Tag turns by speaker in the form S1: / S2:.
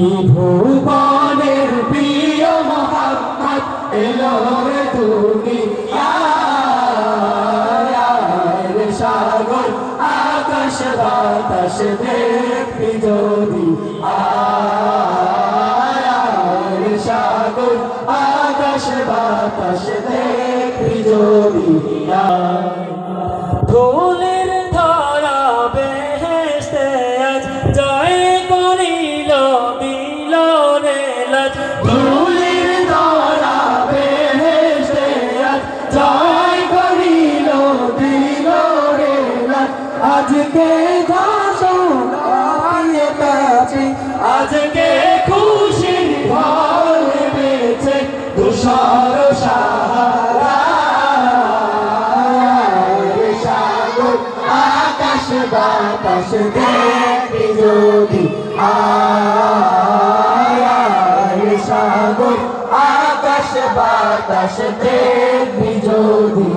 S1: ত্রিভুবনের প্রিয় মোহাম্মদ এলো রে দুনিয়ায় রে সাগর আকাশ বাতাস দেখবি যদি রে সাগর আকাশ বাতাস দেখবি যদি
S2: ফুলের ধারা বেহেশতে আজ জয় করিল মিলনে লাজ
S1: ফুলের ধারা বেহেশতে আজ জয় করিল দিল রে লাজ আজকে ঘোষণাছে
S2: আজকে
S1: খুশির ঢল নেমেছে তুষার সাহারা রে সাগর আকাশ বাতাস দেখবি যদি রে সাগর আকাশ বাতাস দেখবি যদি